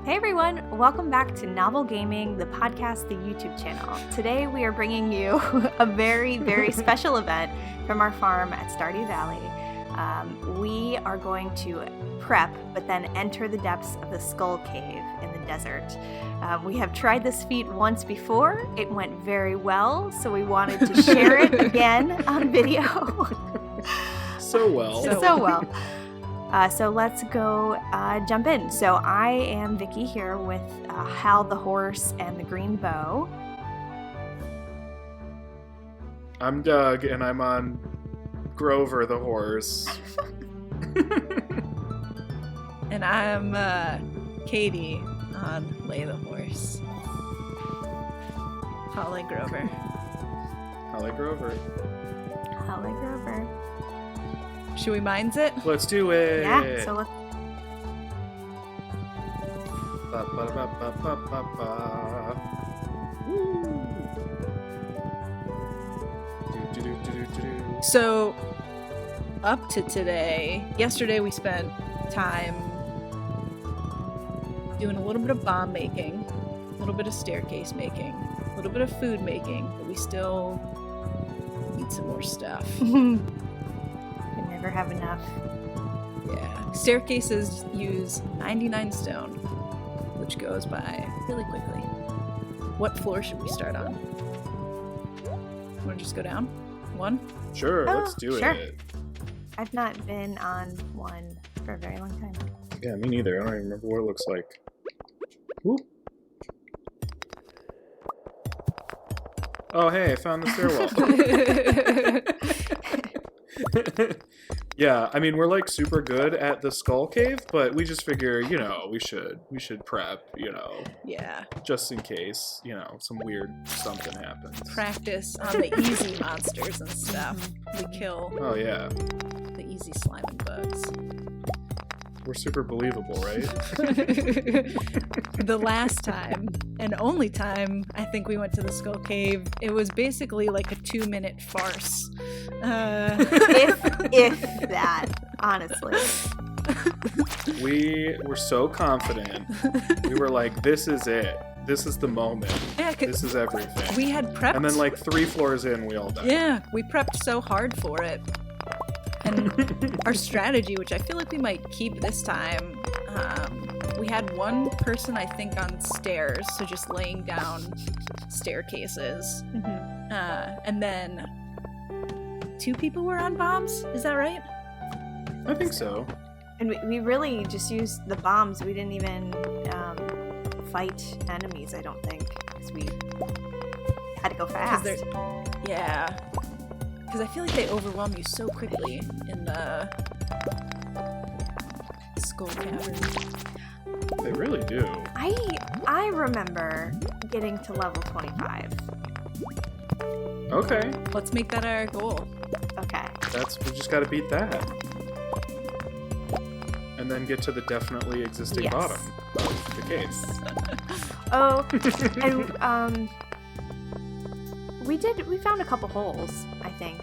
Hey everyone, welcome back to Novel Gaming, the podcast, the YouTube channel. Today we are bringing you a very, very special event from our farm at Stardew Valley. We are going to prep, but then enter the depths of the Skull Cave in the desert. We have tried this feat once before. It went very well, so we wanted to share it again on video. So well. So let's go jump in. So I am Vicky here with Hal the horse and the green bow. I'm Doug, and I'm on Grover the horse. And I'm Katie on Lay the horse. Holly Grover. Holly Grover. Holly Grover. Should we mines it? Let's do it. Yeah, so let's... So, up to today, yesterday we spent time doing a little bit of bomb making, a little bit of staircase making, a little bit of food making, but we still need some more stuff. We never have enough. Yeah. Staircases use 99 stone, which goes by really quickly. What floor should we start on? Want to just go down? One? Sure, let's do sure. it. I've not been on one for a very long time. Yeah, me neither. I don't even remember what it looks like. Whoop. Oh, hey, I found the stairwell. Yeah, I mean, we're like super good at the Skull Cave, but we just figure, we should prep, Yeah. just in case, some weird something happens. Practice on the easy monsters and stuff. We kill Oh yeah, the easy slime and bugs. we're super believable, right? The last time, and only time, I think we went to the Skull Cave, it was basically like a 2-minute farce. If that, honestly. We were so confident. We were like, this is it. This is the moment. Yeah, 'cause This is everything. we had prepped. And then like 3 floors in, we all died. Yeah, we prepped so hard for it. And our strategy, which I feel like we might keep this time, we had one person, I think, on stairs, so just laying down staircases. And then 2 people were on bombs? Is that right? I think so. And we really just used the bombs. We didn't even fight enemies, I don't think, because we had to go fast. Yeah. Because I feel like they overwhelm you so quickly in the Skull Cavern. They really do. I remember getting to level 25. Okay. Let's make that our goal. Okay. We just gotta beat that. And then get to the definitely existing Yes. bottom of the cave. Oh, and we found a couple holes, I think.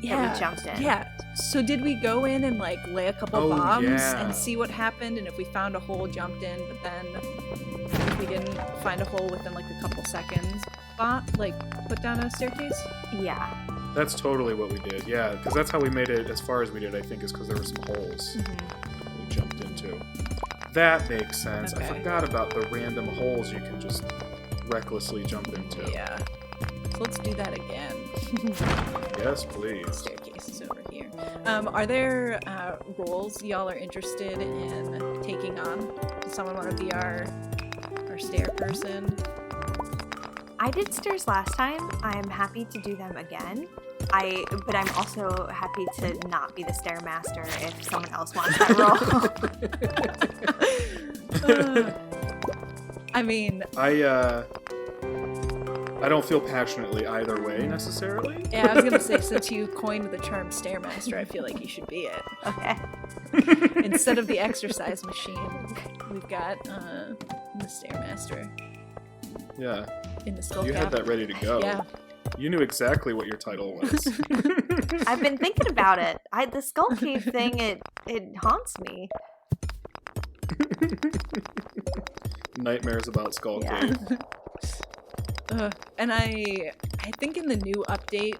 Yeah. That we jumped in. Yeah. So did we go in and like lay a couple Oh, bombs yeah. and see what happened? And if we found a hole, jumped in, but then if we didn't find a hole within like a couple seconds, put down a staircase? Yeah. That's totally what we did. Yeah, because that's how we made it as far as we did, I think, is because there were some holes we jumped into. That makes sense. Okay. I forgot about the random holes you can just recklessly jump into. Yeah. So let's do that again. Yes, please. Staircase is over here. Are there roles y'all are interested in taking on? Does someone want to be our stair person? I did stairs last time. I'm happy to do them again. But I'm also happy to not be the stairmaster if someone else wants that role. I mean, I don't feel passionately either way necessarily. yeah, I was gonna say, since you coined the term stairmaster, I feel like you should be it. Okay. Instead of the exercise machine, we've got the stairmaster Yeah. in the Skull You had Cavern. that ready to go. Yeah. You knew exactly what your title was. I've been thinking about it. The Skull Cave thing, it haunts me. nightmares about Skull Yeah. Cave. And I think in the new update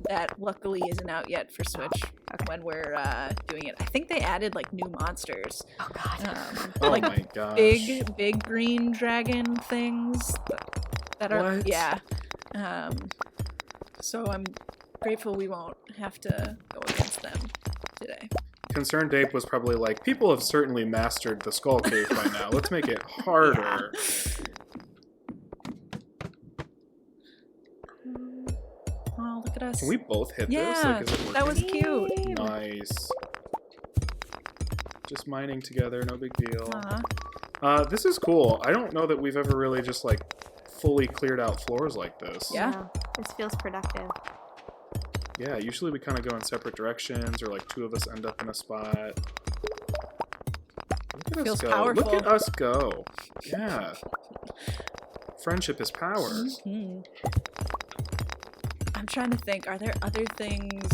that luckily isn't out yet for Switch when we're doing it, I think they added like new monsters. Oh god. Oh Like my gosh. big green dragon things that are What? yeah. So I'm grateful we won't have to go against them today. Concerned Ape was probably like, people have certainly mastered the Skull Cave by now. Let's make it harder. Oh, look at us. Can we both hit this? Yeah, Like, is it working? that was cute. Yay. Nice. Just mining together, no big deal. Uh-huh. This is cool. I don't know that we've ever really just like fully cleared out floors like this. Yeah. No, this feels productive. Yeah, usually we kind of go in separate directions, or like two of us end up in a spot. Look at Feels us go. powerful. Look at us go. Yeah. Friendship is power. Mhm. I'm trying to think, are there other things?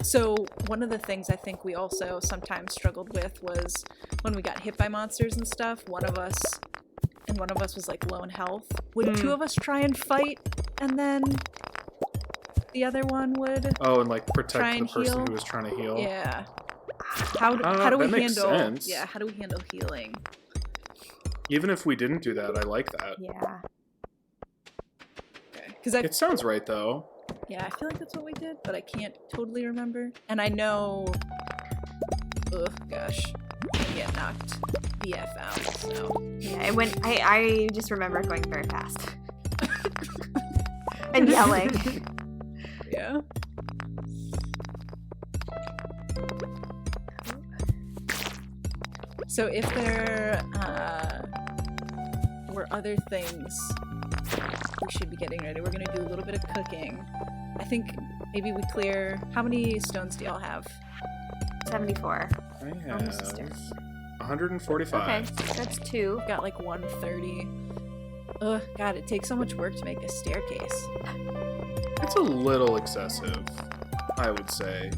So one of the things I think we also sometimes struggled with was when we got hit by monsters and stuff, one of us was like low in health. Would two of us try and fight and then the other one would Oh, and like Try protect the and person heal? who is trying to heal. Yeah. How do we that makes handle sense. Yeah, how do we handle healing? Even if we didn't do that, I like that. Yeah. Because It sounds right though. I feel like that's what we did, but I can't totally remember. And I know, gosh, I get knocked BF out. So Yeah, I just remember going very fast. And yelling. yeah. So if there were other things we should be getting ready, we're gonna do a little bit of cooking. I think maybe we clear. How many stones do y'all have? 74. I Almost a stair. have 145. Okay, that's 2. Got like 130. Ugh, God, it takes so much work to make a staircase. It's a little excessive, I would say.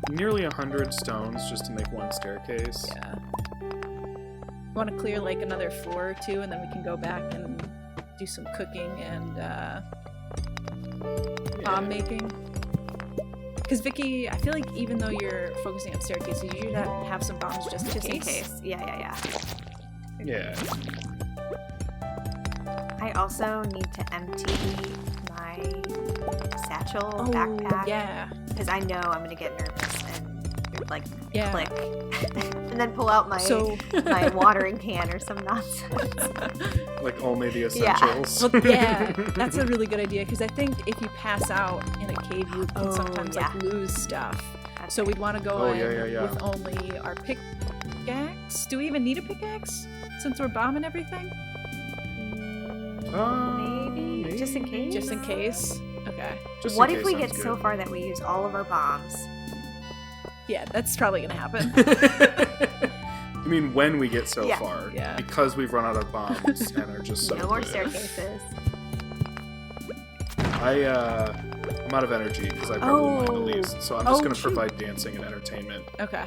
Nearly 100 stones just to make one staircase. Yeah. Want to clear like another floor or two, and then we can go back and do some cooking and bomb making. Because Vicky, I feel like even though you're focusing on staircases, you should have some bombs just in case. Yeah. Yeah. I also need to empty my satchel Oh, backpack. yeah. Because I know I'm gonna get nervous and like Yeah. click. And then pull out my my watering can or some nonsense. Like only the Yeah. essentials. Well, yeah, that's a really good idea, because I think if you pass out in a cave, you can sometimes like lose stuff. So we'd want to go in with only our pickaxe. Do we even need a pickaxe since we're bombing everything? Maybe. Just in case? Just in case? Okay. Just in What case if we sounds get so good. far that we use all of our bombs? Yeah, that's probably gonna happen. You mean when we get so Yeah. far? Yeah. Because we've run out of bombs and are just so No more good. staircases. I'm out of energy because I probably mine the least, so I'm just gonna shoot. provide dancing and entertainment Okay.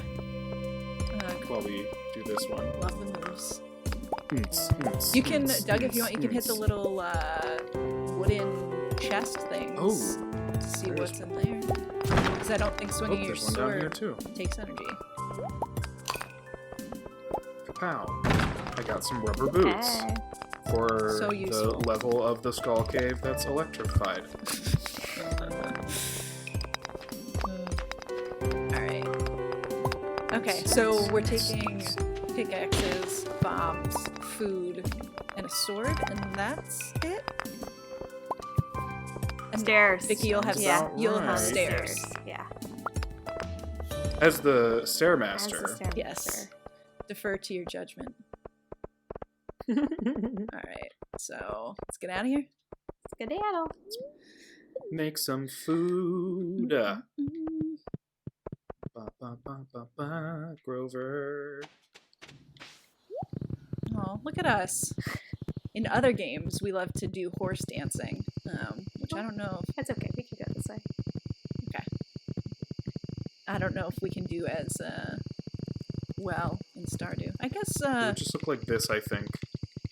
while we do this one. Love the moves. Mm-ts. You can, Doug, if you want, you can hit the little wooden chest things to see There's- what's in there. Because I don't think Oh, swinging your there's one down here sword too. takes energy. Kapow! I got some rubber boots Okay. for So the useful. level of the skull cave that's electrified. Alright. Okay, so we're taking pickaxes, bombs, food, and a sword, and that's it? And Stairs. Vicky, you'll have, Sounds you'll about have right. stairs. Yeah. As the As stairmaster. the stairmaster. Yes. Defer to your judgment. Alright, so let's get out of here. Skedaddle. Make some food. Mm-hmm. Ba, ba, ba, ba, ba, Grover. Oh, look at us. In other games, we love to do horse dancing, which I don't know if That's okay. We can go this way. I don't know if we can do as well in Stardew. I guess It would just look like this, I think.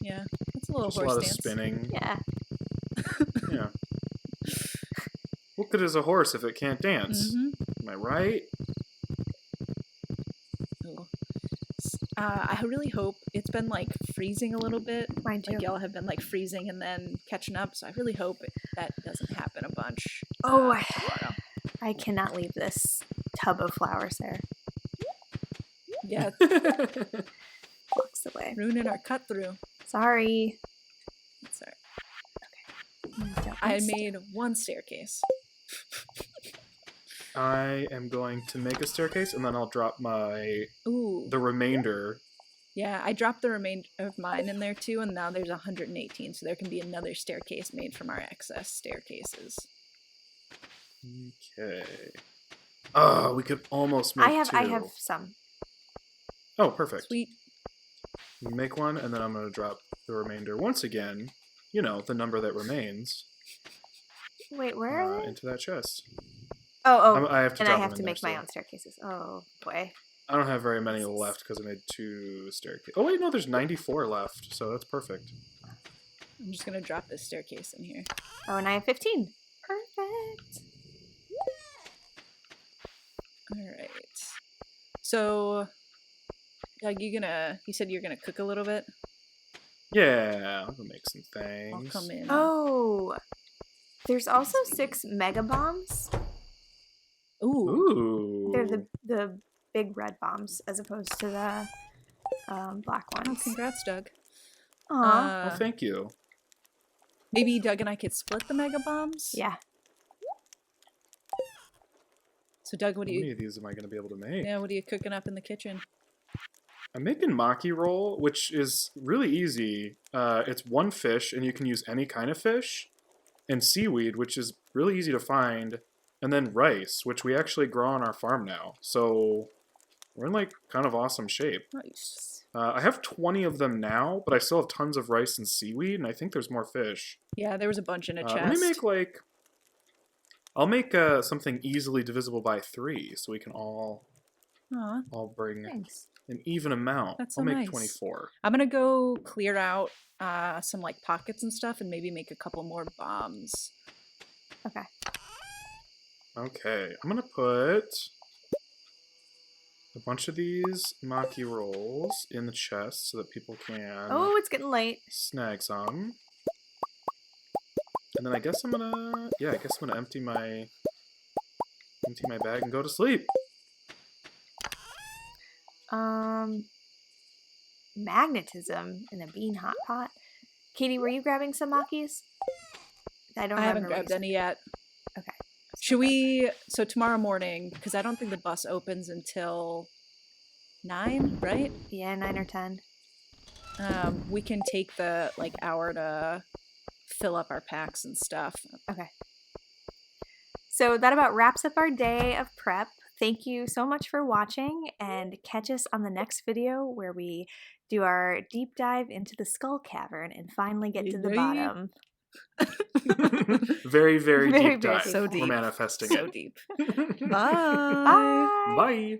Yeah, that's a little Just a horse lot of dance. spinning. Yeah. Yeah. What good is a horse if it can't dance? Mm-hmm. Am I right? Ooh. I really hope it's been like freezing a little bit. Mine too. Like y'all have been like freezing and then catching up, so I really hope that doesn't happen a bunch. Oh, Tomorrow. I cannot leave this tub of flowers there. Yeah, Walks away. ruining our cut through. Sorry. That's all right. Don't I waste- made one staircase. I am going to make a staircase, and then I'll drop Ooh. the remainder. Yeah, I dropped the remainder of mine in there too, and now there's 118, so there can be another staircase made from our excess staircases. Okay. Oh, we could almost make two. I have some. Oh, perfect. Sweet. Make one, and then I'm going to drop the remainder once again. You know, the number that remains Wait, where are they? into that chest. Oh, I have to and drop I have them to in there make my still. own staircases. Oh boy. I don't have very many left because I made 2 staircases. Oh wait, no, there's 94 left, so that's perfect. I'm just gonna drop this staircase in here. Oh, and I have 15. Perfect. Alright. So Doug, you said you're gonna cook a little bit? Yeah, I'm gonna make some things. I'll come in. Oh, there's also 6 mega bombs. Ooh. Ooh. They're the big red bombs as opposed to the black Oh, ones. congrats, Doug. Aw. Oh, thank you. Maybe Doug and I could split the mega bombs? Yeah. So Doug, How many of these am I gonna be able to make? what are you cooking up in the kitchen? I'm making maki roll, which is really easy. It's 1 fish, and you can use any kind of fish, and seaweed, which is really easy to find, and then rice, which we actually grow on our farm now. So we're in like kind of awesome shape. Nice. I have 20 of them now, but I still have tons of rice and seaweed, and I think there's more fish. Yeah, there was a bunch in a chest. Let me make I'll make something easily divisible by 3, so we can all Aw. bring Thanks. an even amount. That's so I'll make nice. 24. I'm gonna go clear out some like pockets and stuff and maybe make a couple more bombs. Okay. Okay, I'm gonna put a bunch of these maki rolls in the chest so that people can Oh, it's getting late. snag some. And then I guess I'm gonna empty my bag and go to sleep. Magnetism in a bean hot pot. Katie, were you grabbing some makis? I I haven't grabbed any yet. Okay. Should we? So tomorrow morning, because I don't think the bus opens until 9, right? Yeah, 9 or 10. We can take the like hour to fill up our packs and stuff. Okay. So that about wraps up our day of prep. Thank you so much for watching, and catch us on the next video where we do our deep dive into the skull cavern and finally get to the Yay. bottom. Very, very Very, deep very dive. So We're deep. manifesting So it. deep. Bye. Bye. Bye.